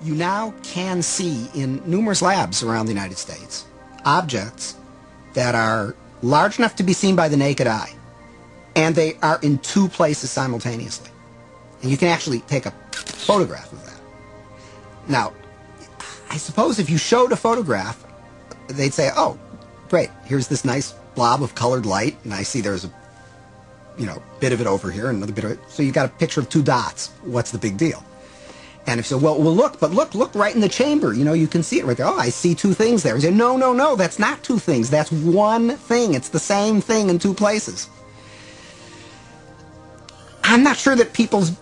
You now can see in numerous labs around the United States objects that are large enough to be seen by the naked eye, and they are in two places simultaneously. And you can actually take a photograph of that. Now, I suppose if you showed a photograph, they'd say, oh, great, here's this nice blob of colored light, and I see there's a bit of it over here and another bit of it. So you got a picture of two dots. What's the big deal? And if so, well, look right in the chamber. You can see it right there. Oh, I see two things there. And say, no, that's not two things. That's one thing. It's the same thing in two places. I'm not sure that people's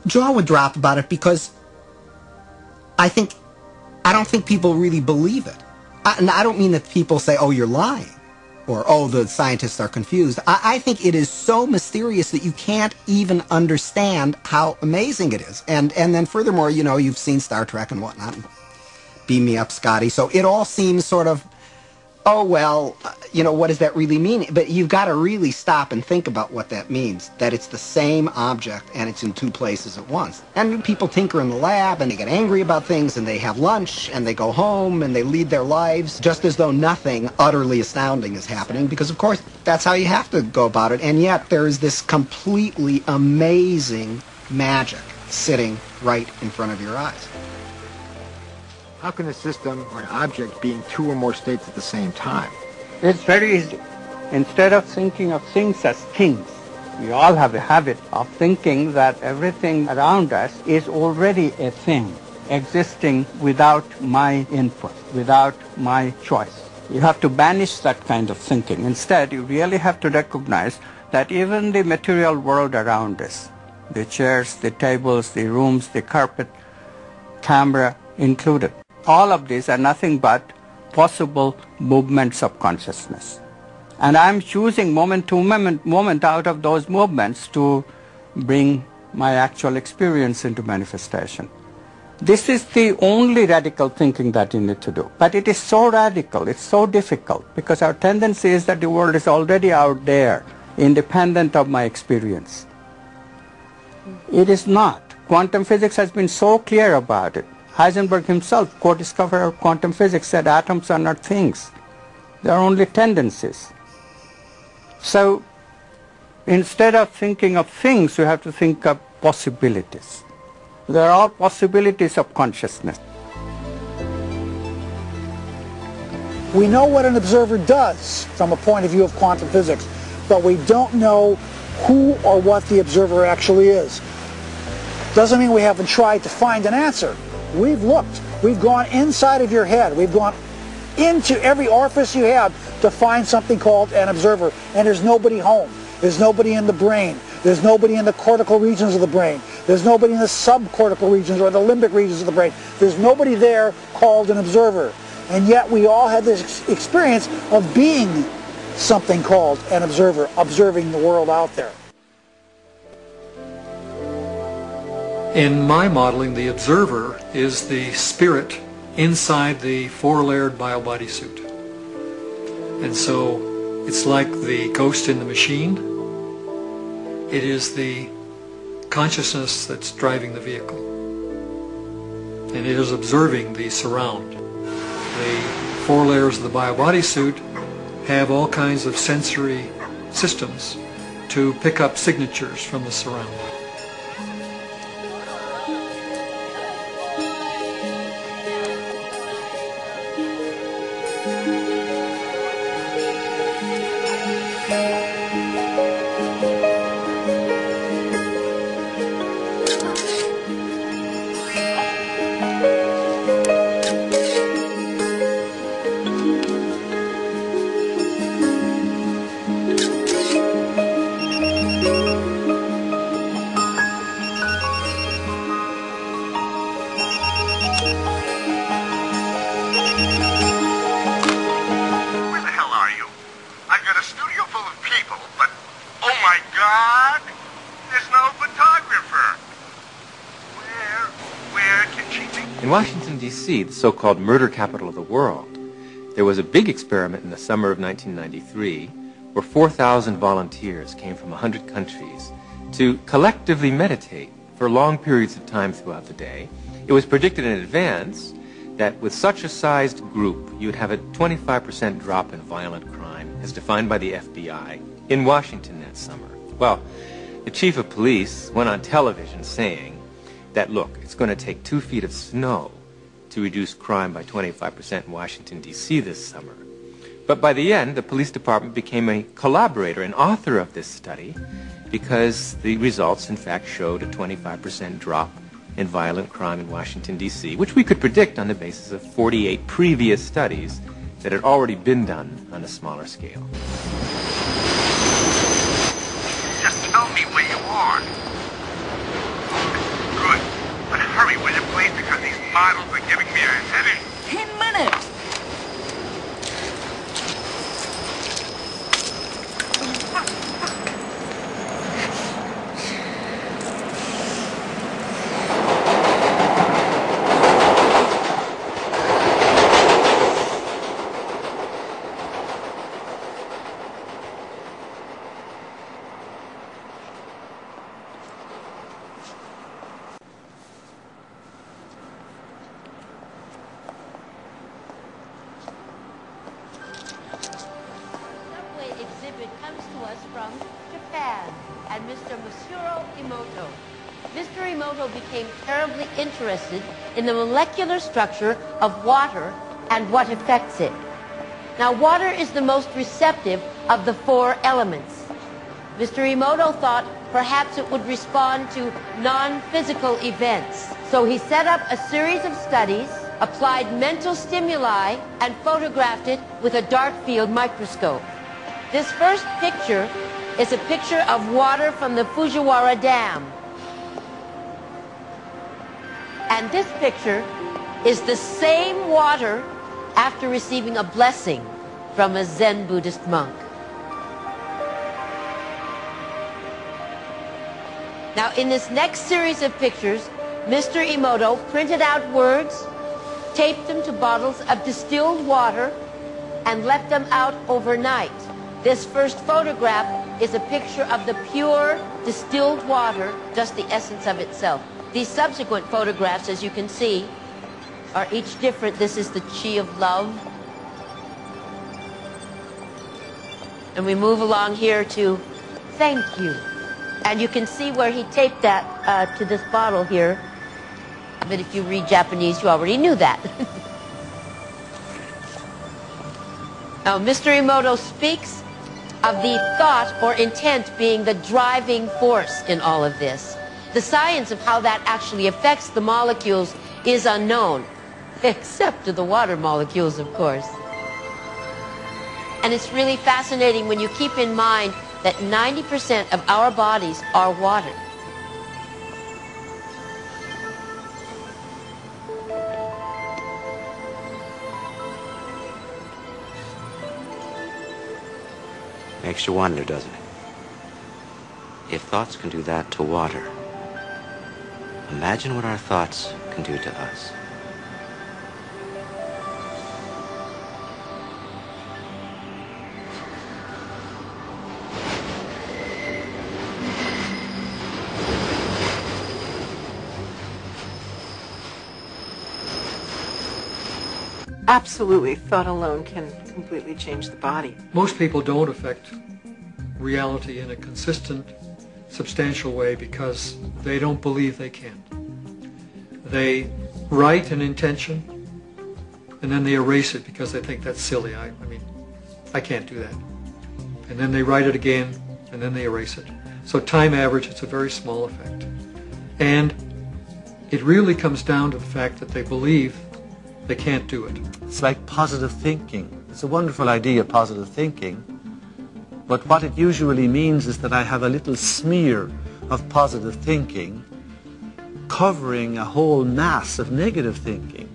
jaw would drop about it, because I don't think people really believe it. And I don't mean that people say, oh, you're lying, or, oh, the scientists are confused. I think it is so mysterious that you can't even understand how amazing it is. And then furthermore, you've seen Star Trek and whatnot. Beam me up, Scotty. So it all seems sort of, oh, well, what does that really mean? But you've got to really stop and think about what that means, that it's the same object and it's in two places at once. And people tinker in the lab and they get angry about things and they have lunch and they go home and they lead their lives just as though nothing utterly astounding is happening, because, of course, that's how you have to go about it. And yet there is this completely amazing magic sitting right in front of your eyes. How can a system or an object be in two or more states at the same time? It's very easy. Instead of thinking of things as things, we all have a habit of thinking that everything around us is already a thing, existing without my input, without my choice. You have to banish that kind of thinking. Instead, you really have to recognize that even the material world around us, the chairs, the tables, the rooms, the carpet, camera included, all of these are nothing but possible movements of consciousness. And I'm choosing moment to moment out of those movements to bring my actual experience into manifestation. This is the only radical thinking that you need to do. But it is so radical, it's so difficult, because our tendency is that the world is already out there, independent of my experience. It is not. Quantum physics has been so clear about it. Heisenberg himself, co-discoverer of quantum physics, said atoms are not things. They are only tendencies. So instead of thinking of things, you have to think of possibilities. They are all possibilities of consciousness. We know what an observer does from a point of view of quantum physics, but we don't know who or what the observer actually is. Doesn't mean we haven't tried to find an answer. We've looked. We've gone inside of your head. We've gone into every orifice you have to find something called an observer. And there's nobody home. There's nobody in the brain. There's nobody in the cortical regions of the brain. There's nobody in the subcortical regions or the limbic regions of the brain. There's nobody there called an observer. And yet we all had this experience of being something called an observer, observing the world out there. In my modeling, the observer is the spirit inside the four-layered bio-body suit. And so it's like the ghost in the machine. It is the consciousness that's driving the vehicle. And it is observing the surround. The four layers of the bio-body suit have all kinds of sensory systems to pick up signatures from the surround. In Washington, D.C., the so-called murder capital of the world, there was a big experiment in the summer of 1993 where 4,000 volunteers came from 100 countries to collectively meditate for long periods of time throughout the day. It was predicted in advance that with such a sized group, you'd have a 25% drop in violent crime, as defined by the FBI, in Washington that summer. Well, the chief of police went on television saying that, look, it's going to take 2 feet of snow to reduce crime by 25% in Washington, D.C. this summer. But by the end, the police department became a collaborator and author of this study because the results, in fact, showed a 25% drop in violent crime in Washington, D.C., which we could predict on the basis of 48 previous studies that had already been done on a smaller scale. Just tell me where you are. Good. But hurry, will you please, because these models are giving me a headache. 10 minutes. Comes to us from Japan and Mr. Masuro Emoto. Mr. Emoto became terribly interested in the molecular structure of water and what affects it. Now, water is the most receptive of the 4 elements. Mr. Emoto thought perhaps it would respond to non-physical events. So he set up a series of studies, applied mental stimuli, and photographed it with a dark field microscope. This first picture is a picture of water from the Fujiwara Dam. And this picture is the same water after receiving a blessing from a Zen Buddhist monk. Now, in this next series of pictures, Mr. Emoto printed out words, taped them to bottles of distilled water, and left them out overnight. This first photograph is a picture of the pure distilled water, just the essence of itself. These subsequent photographs, as you can see, are each different. This is the chi of love. And we move along here to thank you. And you can see where he taped that to this bottle here. But if you read Japanese, you already knew that. Now, Mr. Emoto speaks of the thought or intent being the driving force in all of this. The science of how that actually affects the molecules is unknown, except to the water molecules, of course. And it's really fascinating when you keep in mind that 90% of our bodies are water. Makes you wonder, doesn't it? If thoughts can do that to water, imagine what our thoughts can do to us. Absolutely, thought alone can completely change the body. Most people don't affect reality in a consistent, substantial way because they don't believe they can. They write an intention and then they erase it because they think that's silly. I mean, I can't do that. And then they write it again and then they erase it. So time average, it's a very small effect. And it really comes down to the fact that they believe they can't do it. It's like positive thinking. It's a wonderful idea, positive thinking. But what it usually means is that I have a little smear of positive thinking covering a whole mass of negative thinking.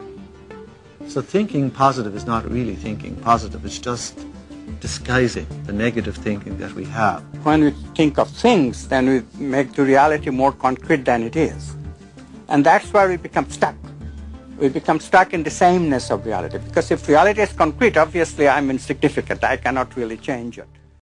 So thinking positive is not really thinking positive. It's just disguising the negative thinking that we have. When we think of things, then we make the reality more concrete than it is. And that's where we become stuck. We become stuck in the sameness of reality. Because if reality is concrete, obviously I'm insignificant. I cannot really change it.